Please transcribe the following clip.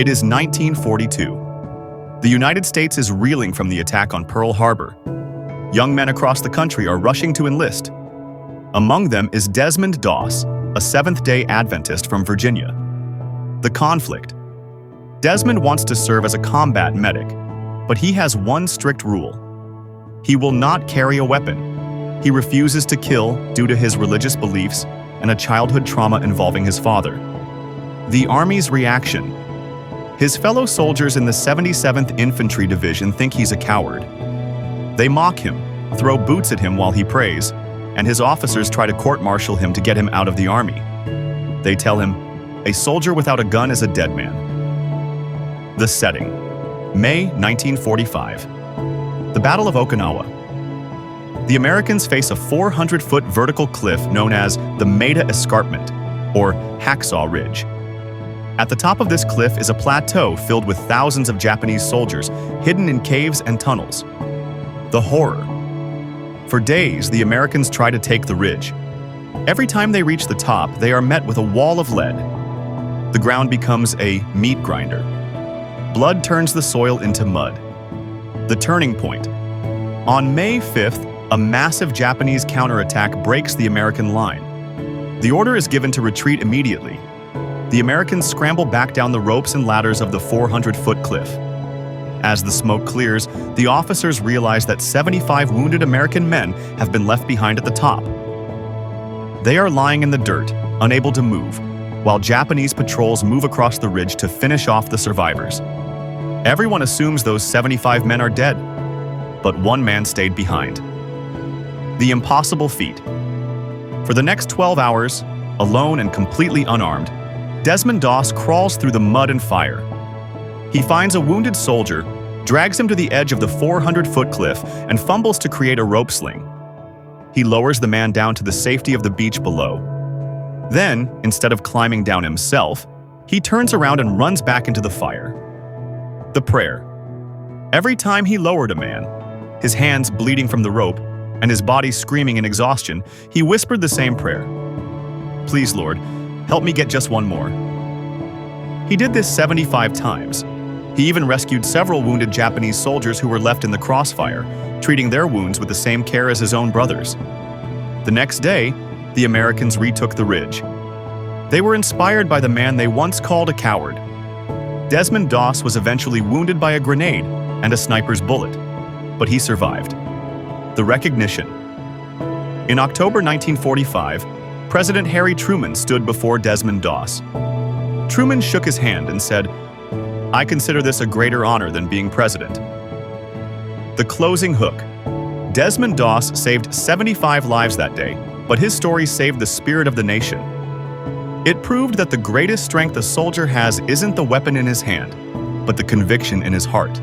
It is 1942. The United States is reeling from the attack on Pearl Harbor. Young men across the country are rushing to enlist. Among them is Desmond Doss, a Seventh-day Adventist from Virginia. The conflict. Desmond wants to serve as a combat medic, but he has one strict rule. He will not carry a weapon. He refuses to kill due to his religious beliefs and a childhood trauma involving his father. The Army's reaction. His fellow soldiers in the 77th Infantry Division think he's a coward. They mock him, throw boots at him while he prays, and his officers try to court-martial him to get him out of the Army. They tell him, "A soldier without a gun is a dead man." The setting. May 1945. The Battle of Okinawa. The Americans face a 400-foot vertical cliff known as the Maida Escarpment, or Hacksaw Ridge. At the top of this cliff is a plateau filled with thousands of Japanese soldiers hidden in caves and tunnels. The horror. For days, the Americans try to take the ridge. Every time they reach the top, they are met with a wall of lead. The ground becomes a meat grinder. Blood turns the soil into mud. The turning point. On May 5th, a massive Japanese counterattack breaks the American line. The order is given to retreat immediately. The Americans scramble back down the ropes and ladders of the 400-foot cliff. As the smoke clears, the officers realize that 75 wounded American men have been left behind at the top. They are lying in the dirt, unable to move, while Japanese patrols move across the ridge to finish off the survivors. Everyone assumes those 75 men are dead, but one man stayed behind. The impossible feat. For the next 12 hours, alone and completely unarmed, Desmond Doss crawls through the mud and fire. He finds a wounded soldier, drags him to the edge of the 400-foot cliff, and fumbles to create a rope sling. He lowers the man down to the safety of the beach below. Then, instead of climbing down himself, he turns around and runs back into the fire. The prayer. Every time he lowered a man, his hands bleeding from the rope and his body screaming in exhaustion, he whispered the same prayer. "Please, Lord, help me get just one more." He did this 75 times. He even rescued several wounded Japanese soldiers who were left in the crossfire, treating their wounds with the same care as his own brothers. The next day, the Americans retook the ridge. They were inspired by the man they once called a coward. Desmond Doss was eventually wounded by a grenade and a sniper's bullet, but he survived. The recognition. In October 1945, President Harry Truman stood before Desmond Doss. Truman shook his hand and said, "I consider this a greater honor than being president." The closing hook. Desmond Doss saved 75 lives that day, but his story saved the spirit of the nation. It proved that the greatest strength a soldier has isn't the weapon in his hand, but the conviction in his heart.